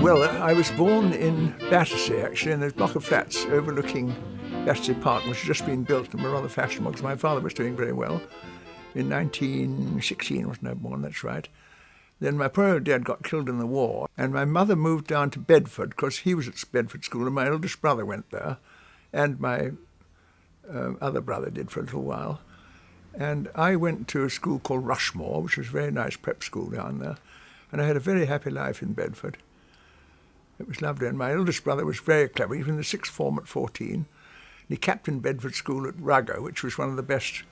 Well, I was born in Battersea, actually, in a block of flats overlooking Battersea Park, which had just been built and were rather fashionable because my father was doing very well. In 1916, wasn't I born? That's right. Then my poor old dad got killed in the war, and my mother moved down to Bedford because he was at Bedford School, and my eldest brother went there, and my other brother did for a little while. And I went to a school called Rushmore, which was a very nice prep school down there, and I had a very happy life in Bedford. It was lovely, and my eldest brother was very clever. He was in the sixth form at 14. And he captained Bedford School at Rugger, which was one of the best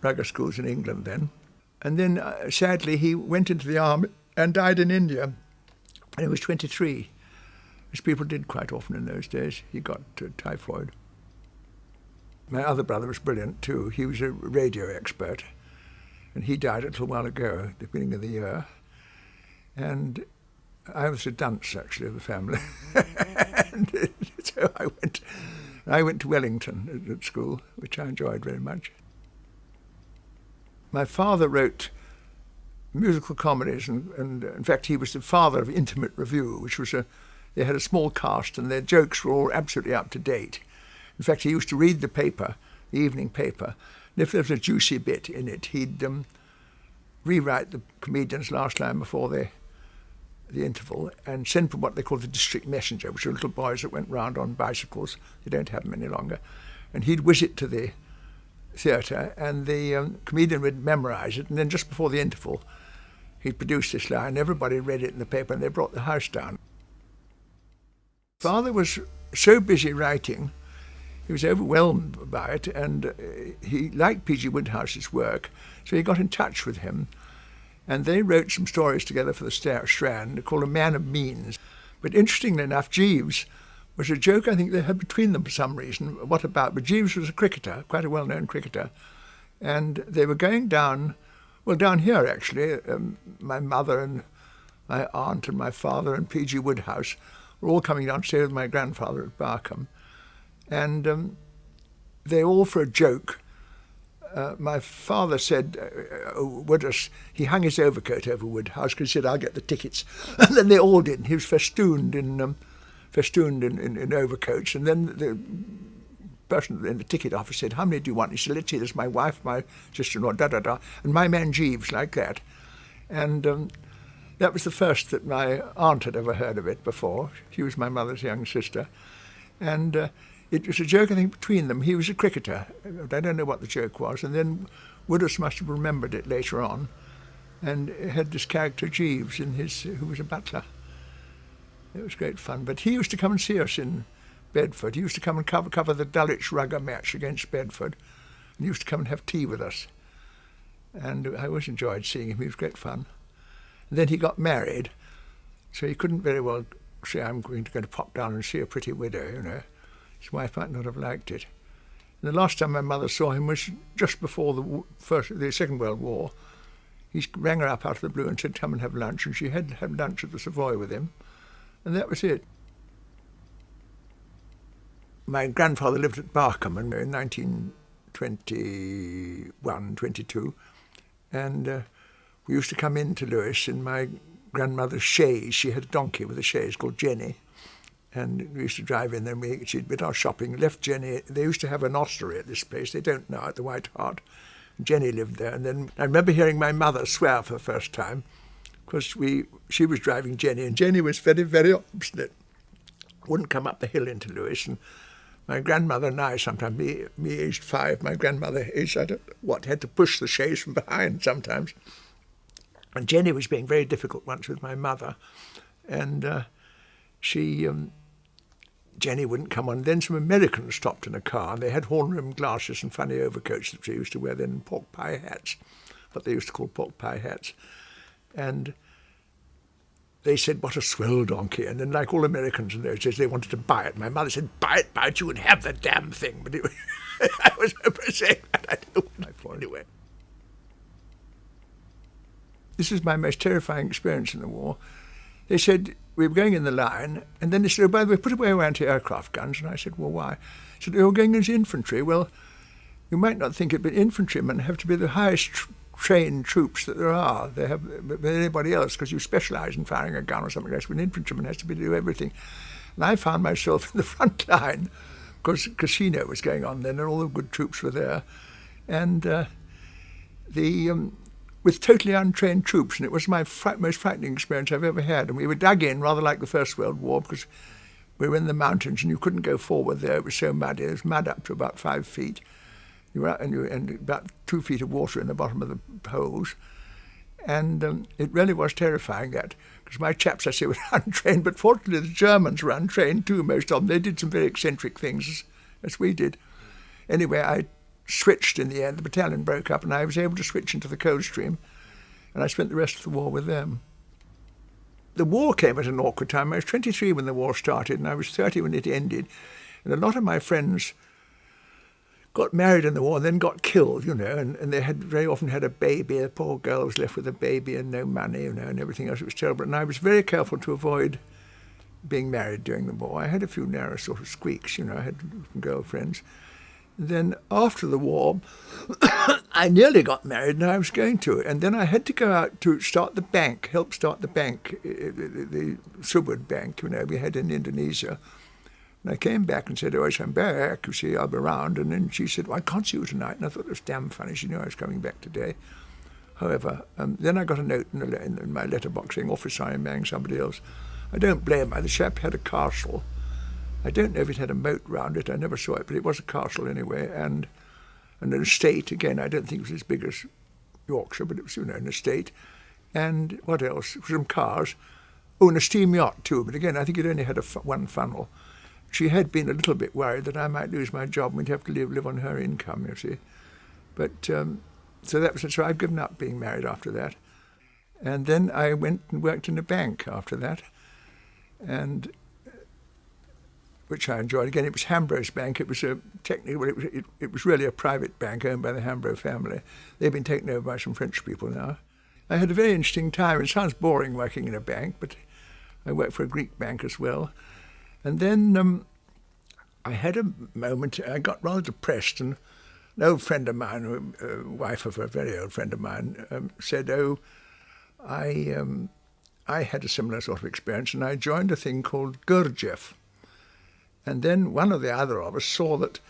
Rugger schools in England then. And then, sadly, he went into the army and died in India, and he was 23, as people did quite often in those days. He got typhoid. My other brother was brilliant too. He was a radio expert, and he died a little while ago, at the beginning of the year. And I was a dunce, actually, of the family. And so I went to Wellington at school, which I enjoyed very much. My father wrote musical comedies, and in fact he was the father of Intimate Review, which was they had a small cast and their jokes were all absolutely up to date. In fact, he used to read the paper, the evening paper, and if there was a juicy bit in it, he'd rewrite the comedian's last line before the interval and send for what they called the district messenger, which were little boys that went round on bicycles. They don't have them any longer. And he'd whiz it to the theatre, and the comedian would memorise it, and then just before the interval, he'd produce this line. Everybody read it in the paper, and they brought the house down. Father was so busy writing, he was overwhelmed by it, and he liked PG Wodehouse's work, so he got in touch with him, and they wrote some stories together for the Strand called A Man of Means. But interestingly enough, Jeeves was a joke I think they had between them for some reason. What about? But Jeeves was a cricketer, quite a well-known cricketer, and they were going down here actually. My mother and my aunt and my father and PG Wodehouse were all coming down to stay with my grandfather at Barkham, and they all, for a joke, my father said, Woodhouse, he hung his overcoat over Woodhouse because he said, I'll get the tickets. And then they all did. And he was festooned in overcoats. And then the person in the ticket office said, how many do you want? He said, let's see, there's my wife, my sister-in-law, da-da-da, and my man Jeeves, like that. And that was the first that my aunt had ever heard of it before. She was my mother's young sister. And it was a joke, I think, between them. He was a cricketer. I don't know what the joke was. And then Woodhouse must have remembered it later on and had this character Jeeves who was a butler. It was great fun. But he used to come and see us in Bedford. He used to come and cover the Dulwich Rugger match against Bedford. And he used to come and have tea with us. And I always enjoyed seeing him. He was great fun. And then he got married, so he couldn't very well say, I'm going to pop down and see a pretty widow, you know. His wife might not have liked it. And the last time my mother saw him was just before the Second World War. He rang her up out of the blue and said, come and have lunch, and she had lunch at the Savoy with him, and that was it. My grandfather lived at Barkham in 1921, 22, and we used to come into Lewes in my grandmother's chaise. She had a donkey with a chaise called Jenny, and we used to drive in there, and she'd been our shopping, left Jenny. They used to have an ostery at this place. They don't now, at the White Hart. Jenny lived there. And then I remember hearing my mother swear for the first time, because she was driving Jenny, and Jenny was very, very obstinate. Wouldn't come up the hill into Lewes. And my grandmother and I, sometimes, me aged 5, my grandmother aged, I don't know what, had to push the chaise from behind sometimes. And Jenny was being very difficult once with my mother. And Jenny wouldn't come on. Then some Americans stopped in a car, and they had horn-rimmed glasses and funny overcoats that they used to wear then, and pork pie hats, what they used to call pork pie hats. And they said, what a swell donkey. And then, like all Americans in those days, they wanted to buy it. My mother said, buy it, you would have the damn thing. But I was saying that. I don't know what I thought anyway. This is my most terrifying experience in the war. They said, we were going in the line, and then they said, oh, by the way, put away our anti-aircraft guns. And I said, well, why? They said, you're going as infantry. Well, you might not think it, but infantrymen have to be the highest trained troops that there are. They have than anybody else, because you specialise in firing a gun or something else. An infantryman has to be to do everything. And I found myself in the front line, because casino was going on then, and all the good troops were there, and with totally untrained troops, and it was my most frightening experience I've ever had. And we were dug in rather like the First World War, because we were in the mountains and you couldn't go forward there. It was so muddy. It was mud up to about 5 feet. You were out, and about 2 feet of water in the bottom of the holes. And it really was terrifying, that, because my chaps, I say, were untrained, but fortunately the Germans were untrained too, most of them. They did some very eccentric things, as we did. Anyway, I switched in the end. The battalion broke up and I was able to switch into the Coldstream, and I spent the rest of the war with them. The war came at an awkward time. I was 23 when the war started and I was 30 when it ended, and a lot of my friends got married in the war and then got killed, and they had very often had a baby. A poor girl was left with a baby and no money, and everything else. It was terrible. And I was very careful to avoid being married during the war. I had a few narrow sort of squeaks, I had girlfriends. Then after the war, I nearly got married and I was going to. And then I had to go out to start the bank, help start the bank, the Subud bank, we had in Indonesia. And I came back and said, "Oh, I'm back, you see, I'll be around." And then she said, "Well, I can't see you tonight." And I thought it was damn funny. She knew I was coming back today. However, then I got a note in my letterbox saying, "Officer, I'm marrying somebody else." I don't blame her. The chap had a castle. I don't know if it had a moat round it. I never saw it, but it was a castle anyway. And an estate, again, I don't think it was as big as Yorkshire, but it was, an estate. And what else? Some cars. Oh, and a steam yacht too. But again, I think it only had one funnel. She had been a little bit worried that I might lose my job and we'd have to live on her income, you see. But so I've given up being married after that. And then I went and worked in a bank after that, and which I enjoyed. Again, it was Hambro's Bank. It was it was really a private bank owned by the Hambro family. They've been taken over by some French people now. I had a very interesting time. It sounds boring working in a bank, but I worked for a Greek bank as well. And then I had a moment, I got rather depressed, and an old friend of mine, wife of a very old friend of mine, said, "Oh, I had a similar sort of experience, and I joined a thing called Gurdjieff." And then one of the other of us saw that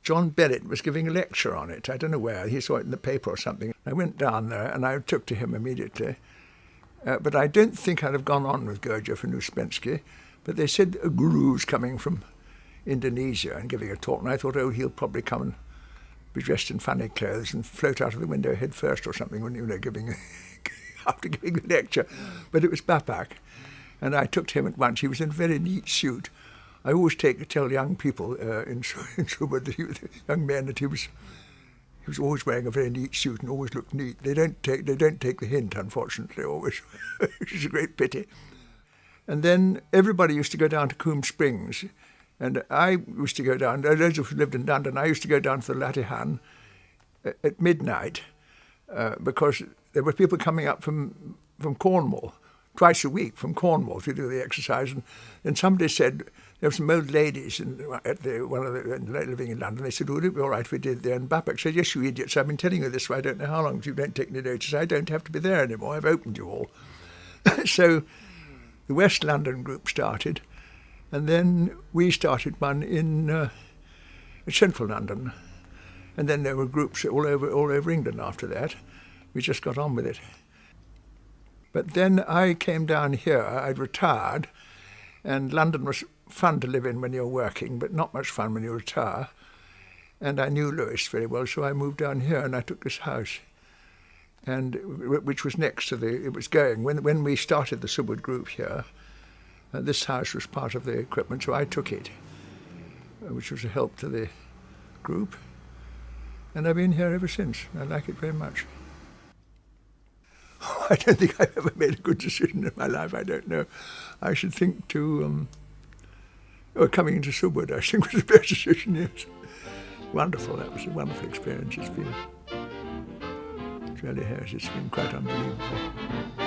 John Bennett was giving a lecture on it. I don't know where. He saw it in the paper or something. I went down there and I took to him immediately. But I don't think I'd have gone on with Gurdjieff and Uspensky. But they said a guru's coming from Indonesia and giving a talk. And I thought, oh, he'll probably come and be dressed in funny clothes and float out of the window head first or something when, after giving the lecture. But it was Bapak. And I took to him at once. He was in a very neat suit. I always tell young people in Subud, young men, that he was always wearing a very neat suit and always looked neat. They don't take the hint, unfortunately, always, which is a great pity. And then everybody used to go down to Coombe Springs, and I used to go down. Those who lived in London, I used to go down to the Latihan at midnight because there were people coming up from Cornwall twice a week from Cornwall to do the exercise, and somebody said. There were some old ladies living in London. They said, "Would it be all right if we did there?" And Bapak said, "Yes, you idiots. I've been telling you this for I don't know how long. If you don't take any notice, I don't have to be there anymore. I've opened you all." So the West London group started, and then we started one in Central London. And then there were groups all over England after that. We just got on with it. But then I came down here. I'd retired, and London was fun to live in when you're working, but not much fun when you retire. And I knew Lewes very well, so I moved down here and I took this house, and which was next to it was going. When we started the Subud group here, this house was part of the equipment, so I took it, which was a help to the group. And I've been here ever since. I like it very much. I don't think I've ever made a good decision in my life. I don't know. I should think coming into Subud, I think, was the best decision, yes. Wonderful. That was a wonderful experience. It really has. It's been quite unbelievable.